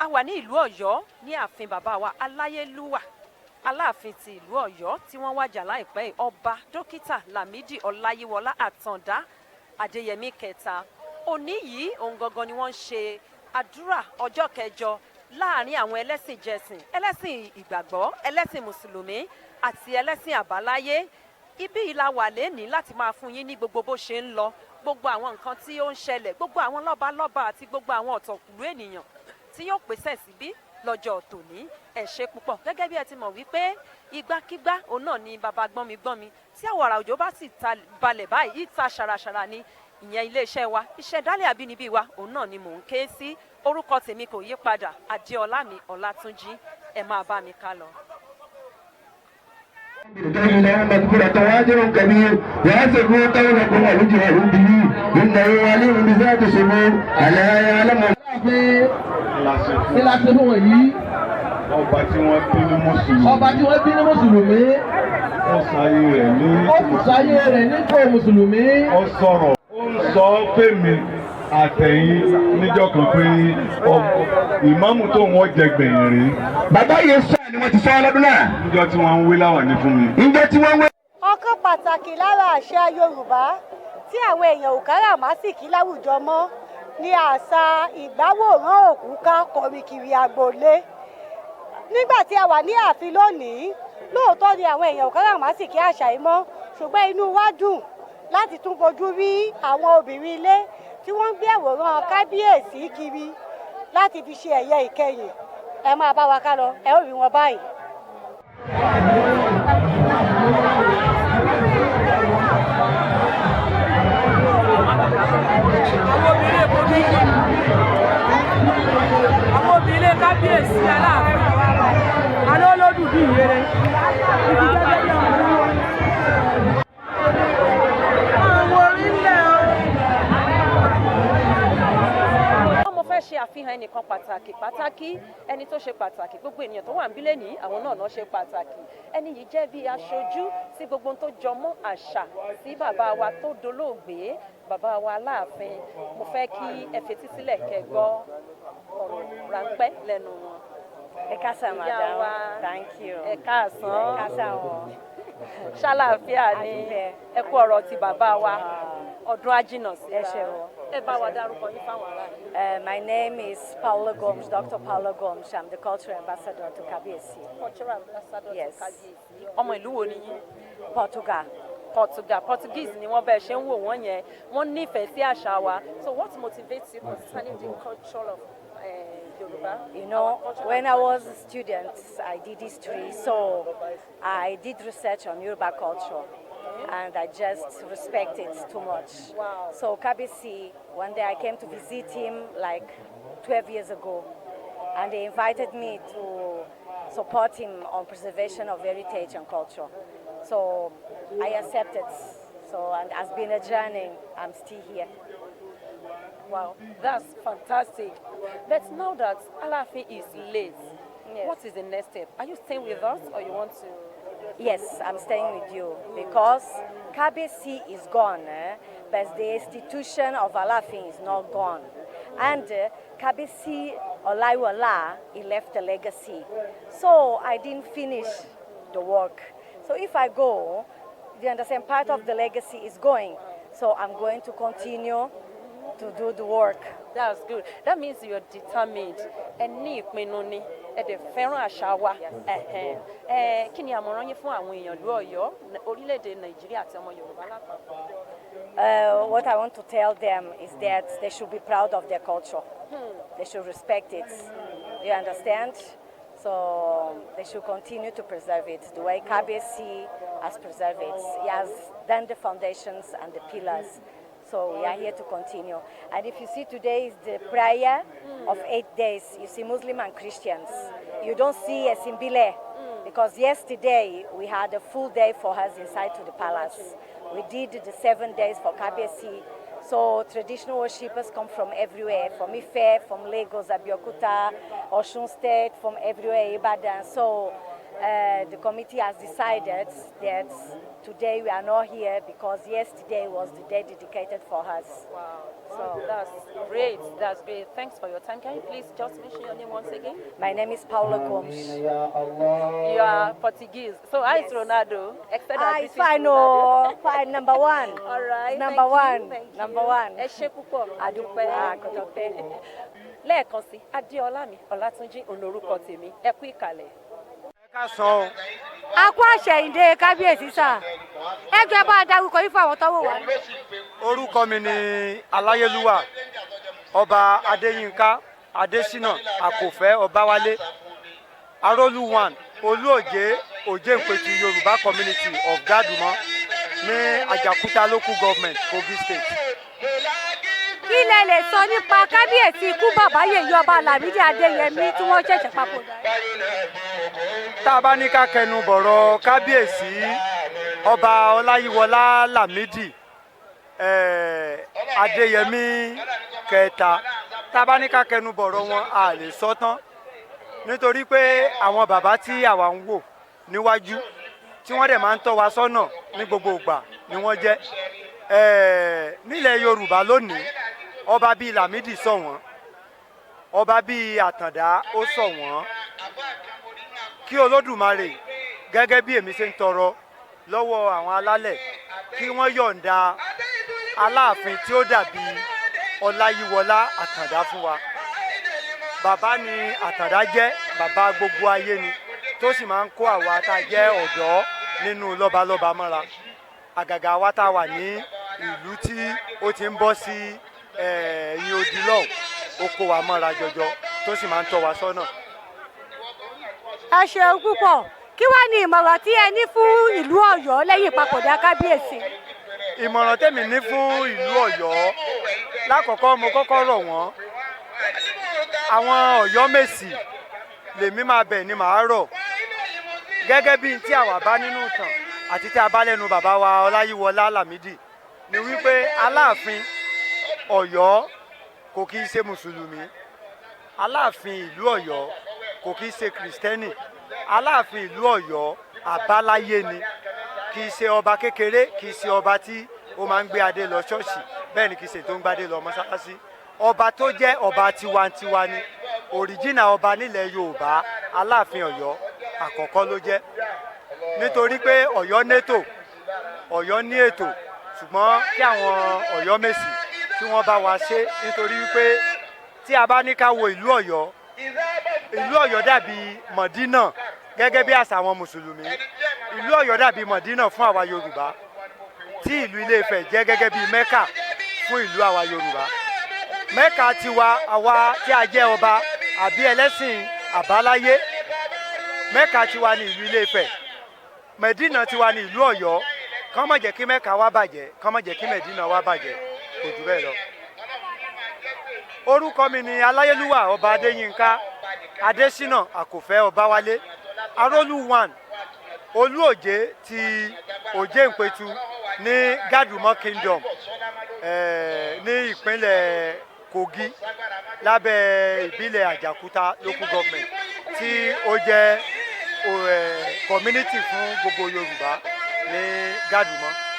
a wà ní ìlú Ọ̀yọ́ ní ààfin bàbá wa Aláyélúwà Àláàfin ti ìlú Ọ̀yọ́ tí wọ́n wájà láìpẹ́ Ọba Dr Làmídì Ọláyíwọlá Adéyẹmí kẹta. Òní yìí òun gangan ni wọ́n ń ṣe àdúrà ọjọ́ kẹjọ láàrin àwọn ẹlẹ́sìn jẹsìn, ẹlẹ́sìn ìgbàgbọ́, ẹlẹ́sìn mùsùlùmí àti ẹlẹ́sìn àbáláyé. Ibi yìí la wà lénìí láti máa fún yín ní gbogbo bó ṣe ń lọ, gbogbo àwọn nǹkan tí ó ń ṣẹlẹ̀, gbogbo àwọn lọ́balọ́ba àti gbogbo àwọn ọ̀tọ̀kùlú ènìyàn tí yóò pèsè síbí lọ́jọ́ tòní. Ẹ ṣé púpọ̀. Gẹ́gẹ́ bí ẹ ti mọ̀ wípé ìgbàkígbà òun náà ni bàbá gbọ́nmi tí àwàrà òjò bá sì ta balẹ̀ báyìí ìta ṣàràṣàrà ni ìyẹn iléeṣẹ́ wa ìṣẹ̀dálẹ̀ àbínibí wa òun náà ni mò ń ké sí. Orúkọ tèmi kò yí padà, Adéọlá mi Ọlátúnjí. Ẹ máa bá mi ká lọ. إنه مغفرة وأجر كبير وأسروا قولكم وجهروا به إنه عليم بذات الصدور ألا يعلم. Ìlàsẹ̀ fún wọ̀nyí. Ọba tí wọ́n bí ní Mùsùlùmí. Ọba tí wọ́n bí ní Mùsùlùmí. Ó sáyé rẹ̀ ní. Ó sì sáyé rẹ̀ nípò Mùsùlùmí. Ó sọ̀rọ̀. Ó ń sọ fèmí àtẹ̀yìn níjọ́ kan pé ìmáàmù tó wọ́n jẹ gbẹ̀yìn rí. Bàbá yìí sọ ni wọ́n ti sọ lọ́dún náà. Níjọ́ tí wọ́n ń wé láwọn ní fún mi. Níjọ́ tí wọ́n wé. Ọ̀kan pàtàkì lára àṣà Yorùbá tí àwọn èèyàn ò káràmásìkí láwùjọ mọ́ ni àṣà ìgbáwòrán òkú ká kọrin kiri agboolé. Nígbà tí a wà ní ààfin lónìí, lóòótọ́ ni àwọn èèyàn ò káràmásìkí àṣà yìí mọ́, ṣùgbọ́n inú wa dùn láti tún fojú rí àwọn obìnrin ilé tí wọ́n ń gbé àwòrán kábíyèsí kiri láti fi ṣe ẹ̀yẹ ìkẹyìn. Ẹ máa bá wa ká lọ, ẹ ó rí wọn báyìí. Àwọn obìnrin kábíyèsí Aláàfin alólódù bí ìyẹrẹ. Ṣe àfihàn ẹnìkan pàtàkì ẹni tó ṣe pàtàkì, gbogbo ènìyàn tó wà ń bílẹ̀ ní àwọn náà ṣe pàtàkì. Ẹni yìí jẹ́ bí aṣojú sí gbogbo tó jọmọ́ àṣà sí bàbá wa tó dolóògbé, bàbá wa Aláàfin. Mo fẹ́ kí ẹ fetí sílẹ̀ kẹ́ gbọ́ ọ̀rọ̀ ráńpẹ́ lẹ́nu wọn. Ẹ káàsán madam, thank you. Ẹ káàsán. Ẹ káàsán wọn. Ṣàlàáfíà ni ẹ kú ọ̀rọ̀ ti bàbá wa ọdún ajínà sí. Ẹ ṣé wọn. Ẹ bá wa dárúkọ yín fáwọn aráàlú. My name is Dr. Paula Gomes. I'm the cultural ambassador to Kábíyèsí. Cultural ambassador Yes. to Kábíyèsí. Ọmọ ìlú wo ni yín? Portugal. Portuguese ni wọ́n bẹ́ẹ̀ ṣe ń wò wọ́n yẹn. Wọ́n nífẹ̀ẹ́ sí àṣà wa. So what motivates you concerning the culture of Yorùbá? You know, when I was a student, I did history, so I did research on Yoruba culture. And I just respect it too much. Wow. So Kábíyèsí, one day I came to visit him like 12 years ago, and they invited me to support him on preservation of heritage and culture. So I accepted. So, and it has been a journey. I'm still here. Wow, that's fantastic. But now that Alaafin is late, Yes. what is the next step? Are you staying with us or you want to? Yes, I'm staying with you because Kábíyèsí is gone, but the institution of Alaafin is not gone. And Kábíyèsí Ọláyíwọlá, he left a legacy. So I didn't finish the work. So if I go, you understand, part of the legacy is going. So I'm going to continue to do the work. That's good. That means you're determined. Ẹ ní ìpinnu ni, ẹ dẹ̀ fẹ́ràn àṣà wa. Kí ni àmọ̀ràn yín fún àwọn èèyàn ìlú Ọ̀yọ́, orílẹ̀-èdè Nàìjíríà àti ọmọ Yorùbá lápapọ̀? What I want to tell them is that they should be proud of their culture. They should respect it. You understand? So they should continue to preserve it the way Kábíyèsí has preserved it. He has done the foundations and the pillars. So we are here to continue. And if you see today is the prayer of 8 days. You see Muslim and Christians. You don't see a Simbile. Because yesterday we had a full day for us inside to the palace. We did the 7 days for Kábíyèsí. So traditional worshippers come from everywhere, from Ife, from Lagos, Abeokuta, Osun State, from everywhere, Ibadan. So the committee has decided that today we are not here because yesterday was the day dedicated for us. Wow. So So That's great. That's great. Thanks for your time. Can you please just mention your name once again? my name is Paula Gomes. You are Portuguese. So how is Ronaldo? Extend our It's greetings to fine, Ronaldo. oh, fine, number one. All right. Number thank one. You, thank you. Number one. Ẹ ṣé púpọ̀. Adúpẹ́. Àkọ́tọ̀pẹ́. Lẹ́ẹ̀kan sí, Adéọlá mi, Ọlátúnjí, olórúkọ tèmi. Ẹ kú ìkàlẹ̀. ká sọ A kú àṣẹ̀yìndé kábíyèsí sà. Ẹ jẹ́ bá a dárúkọ yín fún àwọn tọ́wọ́ wa. orúkọ mi ní aláyélúwà ọba adéyínká adésínà àkòfẹ́ ọbáwálé arólú one olúòjé òjéǹpẹ̀tù yorùbá community of gádùmọ́ ní àjàkúta local government kogi state. Kí lẹ lè sọ nípa kábíyèsí ikú bàbá yèyí ọba Làmídì Adéyẹmí tí wọ́n ṣẹ̀ṣẹ̀ papòdà? tá a bá ní ká kẹnu bọ̀rọ̀ kábíyèsí ọba ọláyíwọlá lámídì adéyẹmí kẹta tá a bá ní ká kẹnu bọ̀rọ̀ wọn a lè sọ tán nítorí pé àwọn bàbá tí àwa ń wò níwájú tí wọ́n dẹ̀ máa ń tọ́ wa sọ́nà ní gbogbo ìgbà ni wọ́n jẹ́ nílẹ̀ yorùbá lónìí ọba bíi lámídì sọ wọ́n ọba bíi àtàndá ó sọ wọ́n kí olódùmarè gẹ́gẹ́ bí èmi ṣe ń tọrọ lọ́wọ́ àwọn alálẹ̀ kí wọ́n yọ̀ǹda aláàfin tí ó dàbí ọláyíwọlá àtàndá fún wa. Bàbá ni àtàndá jẹ́, bàbá gbogbo ayé ni tó sì máa ń kó àwa tá a jẹ́ ọ̀dọ́ nínú lọ́balọ́ba mọ́ra. Àgàgà wa tá a wà ní ìlú tí ó ti ń bọ́ sí ẹ̀yìn odi lọ́hùn ó kó wa mọ́ra jọjọ tó sì máa ń tọ́ wa sọ́nà. Ẹ ṣeun púpọ̀. Kí wá ní ìmọ̀ràn tí ẹ ní fún ìlú Ọ̀yọ́ lẹ́yìn ìpapòdà kábíyèsí? Ìmọ̀ràn tèmi ní fún ìlú Ọ̀yọ́ lákọ̀ọ́kọ́ mo kọ́kọ́ rọ̀ wọ́n àwọn Ọ̀yọ́mèsì lèmi máa bẹ̀ ni màá rọ̀ gẹ́gẹ́ bí tí àwa bá nínú ìtàn àti tí a bá lẹ́nu bàbá wa Ọláyíwọlá Lámídì ni wípé Aláàfin Ọ̀yọ́ kò kí í ṣe mùsùlùmí, Aláàfin ìlú Ọ̀yọ́ kò kí í ṣe kìrìsìtẹ́nì, Aláàfin ìlú Ọ̀yọ́ àbáláyé ni, kì í ṣe ọba kékeré, kì í ṣe ọba tí ó máa ń gbé adé lọ ṣọ́ọ̀ṣì, bẹ́ẹ̀ ni kì í ṣe tó ń gbadé lọ mọ́sálásí. Ọba tó jẹ́ ọba tiwantiwa ni, òrìjìnà ọba nílẹ̀ Yorùbá, Aláàfin Ọ̀yọ́ àkọ́kọ́ ló jẹ́. Nítorí pé Ọ̀yọ́ nétò, Ọ̀yọ́ ní ètò, ṣùgbọ́n kí àwọn Ọ̀yọ́mèsì kí wọ́n bá wa ṣe, nítorí wípé tí a bá ní ká wo ìlú Ọ̀yọ́, ìlú Ọ̀yọ́ dàbí Mọ̀dínà gẹ́gẹ́ bí àṣà àwọn mùsùlùmí, ìlú Ọ̀yọ́ dàbí Mọ̀dínà fún àwa Yorùbá, tí ìlú Ilé-Ifẹ̀ jẹ́ gẹ́gẹ́ bí Mẹ́kà fún ìlú àwa Yorùbá. Mẹ́kà tiwa àwa tí a jẹ́ ọba àbí ẹlẹ́sìn àbáláyé, Mẹ́kà tiwa ní ìlú Ilé-Ifẹ̀, Mẹ̀dínà tiwa ní ìlú Ọ̀yọ́. Kán má jẹ́ kí Mẹ́kà wá bàjẹ́, kán má jẹ́ kí Mẹ̀dínà wá bàjẹ́, kò jù bẹ́ẹ̀ lọ. Orúkọ mi ni Aláyélúwà ọba Adéyínká Adésínà àkòfẹ́ Ọbáwálé arólú one olúòjé ti òjéǹpẹ̀tù ní gádùmọ́ kingdom ní ìpínlẹ̀ Kogi lábẹ́ ìbílẹ̀ Àjàkúta local government tí ó jẹ́ community fún gbogbo Yorùbá ní gádùmọ́.